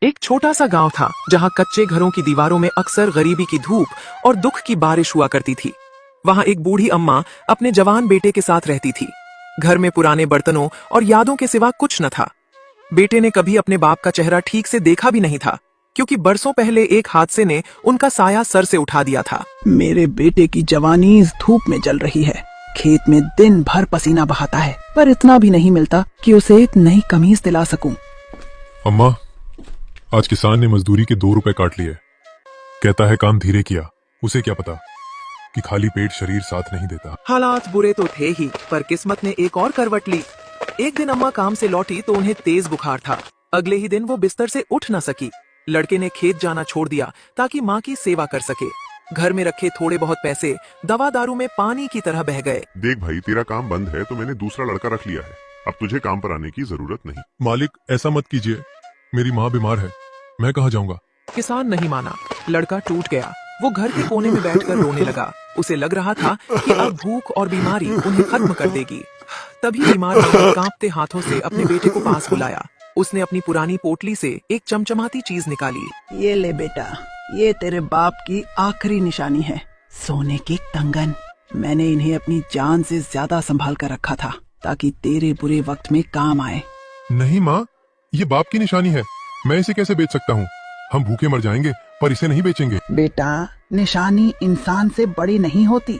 एक छोटा सा गांव था जहां कच्चे घरों की दीवारों में अक्सर गरीबी की धूप और दुख की बारिश हुआ करती थी। वहां एक बूढ़ी अम्मा अपने जवान बेटे के साथ रहती थी। घर में पुराने बर्तनों और यादों के सिवा कुछ न था। बेटे ने कभी अपने बाप का चेहरा ठीक से देखा भी नहीं था, क्योंकि बरसों पहले एक हादसे ने उनका साया सर से उठा दिया था। मेरे बेटे की जवानी इस धूप में जल रही है। खेत में दिन भर पसीना बहाता है, पर इतना भी नहीं मिलता कि उसे एक नई कमीज दिला सकूं। अम्मा, आज किसान ने मजदूरी के 2 रुपए काट लिए। कहता है काम धीरे किया। उसे क्या पता कि खाली पेट शरीर साथ नहीं देता। हालात बुरे तो थे ही, पर किस्मत ने एक और करवट ली। एक दिन अम्मा काम से लौटी तो उन्हें तेज बुखार था। अगले ही दिन वो बिस्तर से उठ न सकी। लड़के ने खेत जाना छोड़ दिया ताकि माँ की सेवा कर सके। घर में रखे थोड़े बहुत पैसे दवा दारू में पानी की तरह बह गए। देख भाई, तेरा काम बंद है तो मैंने दूसरा लड़का रख लिया है। अब तुझे काम पर आने की जरूरत नहीं। मालिक, ऐसा मत कीजिए, मेरी माँ बीमार है, मैं कहाँ जाऊंगा। किसान नहीं माना। लड़का टूट गया। वो घर के कोने में बैठकर रोने लगा। उसे लग रहा था कि अब भूख और बीमारी उन्हें खत्म कर देगी। तभी बीमार औरत कांपते हाथों से अपने बेटे को पास बुलाया। उसने अपनी पुरानी पोटली से एक चमचमाती चीज निकाली। ये ले बेटा, ये तेरे बाप की आखिरी निशानी है, सोने के कंगन। मैंने इन्हें अपनी जान से ज्यादा संभाल कर रखा था ताकि तेरे बुरे वक्त में काम आए। नहीं माँ, ये बाप की निशानी है, मैं इसे कैसे बेच सकता हूँ। हम भूखे मर जाएंगे, पर इसे नहीं बेचेंगे। बेटा, निशानी इंसान से बड़ी नहीं होती।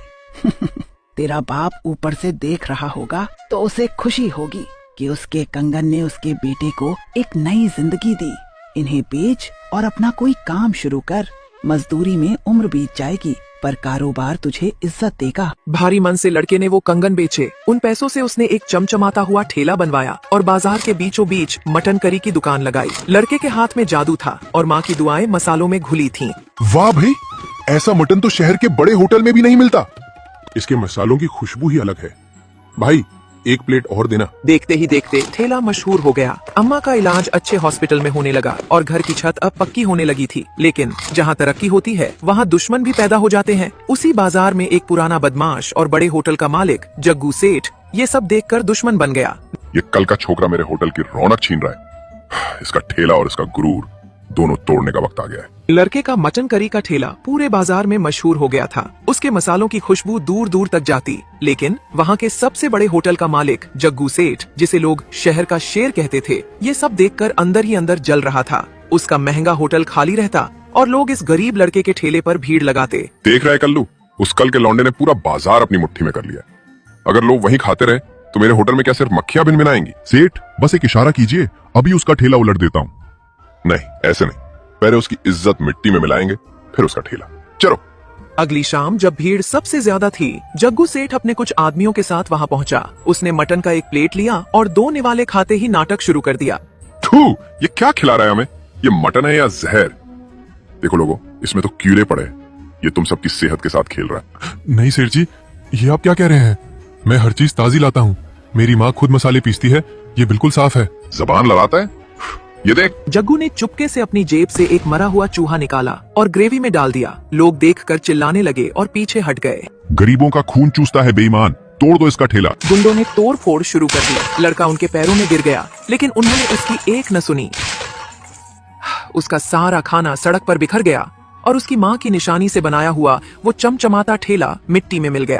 तेरा बाप ऊपर से देख रहा होगा तो उसे खुशी होगी कि उसके कंगन ने उसके बेटे को एक नई जिंदगी दी। इन्हें बेच और अपना कोई काम शुरू कर। मजदूरी में उम्र बीत जाएगी, पर कारोबार तुझे इज्जत देगा। भारी मन से लड़के ने वो कंगन बेचे। उन पैसों से उसने एक चमचमाता हुआ ठेला बनवाया और बाजार के बीचों बीच मटन करी की दुकान लगाई। लड़के के हाथ में जादू था और माँ की दुआएं मसालों में घुली थीं। वाह भाई, ऐसा मटन तो शहर के बड़े होटल में भी नहीं मिलता। इसके मसालों की खुशबू ही अलग है। भाई, 1 प्लेट और देना। देखते ही देखते ठेला मशहूर हो गया। अम्मा का इलाज अच्छे हॉस्पिटल में होने लगा और घर की छत अब पक्की होने लगी थी। लेकिन जहाँ तरक्की होती है वहाँ दुश्मन भी पैदा हो जाते हैं। उसी बाजार में एक पुराना बदमाश और बड़े होटल का मालिक जग्गू सेठ ये सब देखकर दुश्मन बन गया। ये कल का छोकरा मेरे होटल की रौनक छीन रहा है। इसका ठेला और इसका गुरूर दोनों तोड़ने का वक्त आ गया है। लड़के का मटन करी का ठेला पूरे बाजार में मशहूर हो गया था। उसके मसालों की खुशबू दूर दूर तक जाती। लेकिन वहाँ के सबसे बड़े होटल का मालिक जग्गू सेठ, जिसे लोग शहर का शेर कहते थे, ये सब देखकर अंदर ही अंदर जल रहा था। उसका महंगा होटल खाली रहता और लोग इस गरीब लड़के के ठेले पर भीड़ लगाते। देख रहा है कल्लू, उस कल के लौंडे ने पूरा बाजार अपनी मुट्ठी में कर लिया। अगर लोग वहीं खाते रहे तो मेरे होटल में क्या सिर्फ मक्खियां भिनभिनाएंगी? सेठ, बस एक इशारा कीजिए, अभी उसका ठेला उलट देता हूँ। नहीं, ऐसे नहीं। पहले उसकी इज्जत मिट्टी में मिलाएंगे, फिर उसका ठेला। चलो। अगली शाम जब भीड़ सबसे ज्यादा थी, जग्गू सेठ अपने कुछ आदमियों के साथ वहाँ पहुँचा। उसने मटन का एक प्लेट लिया और 2 निवाले खाते ही नाटक शुरू कर दिया। थू, ये क्या खिला रहा है हमें? ये मटन है या जहर? देखो लोगों, इसमें तो कीड़े पड़े हैं। ये तुम सबकी सेहत के साथ खेल रहा है। नहीं सेठ जी, ये आप क्या कह रहे हैं? मैं हर चीज ताजी लाता हूँ। मेरी माँ खुद मसाले पीसती है, ये बिल्कुल साफ है। जबान लड़ाता है। ये देख। जग्गू ने चुपके से अपनी जेब से एक मरा हुआ चूहा निकाला और ग्रेवी में डाल दिया। लोग देखकर चिल्लाने लगे और पीछे हट गए। गरीबों का खून चूसता है बेईमान, तोड़ दो इसका ठेला। गुंडों ने तोड़ फोड़ शुरू कर दी। लड़का उनके पैरों में गिर गया, लेकिन उन्होंने उसकी एक न सुनी। उसका सारा खाना सड़क पर बिखर गया और उसकी माँ की निशानी से बनाया हुआ वो चमचमाता ठेला मिट्टी में मिल गया।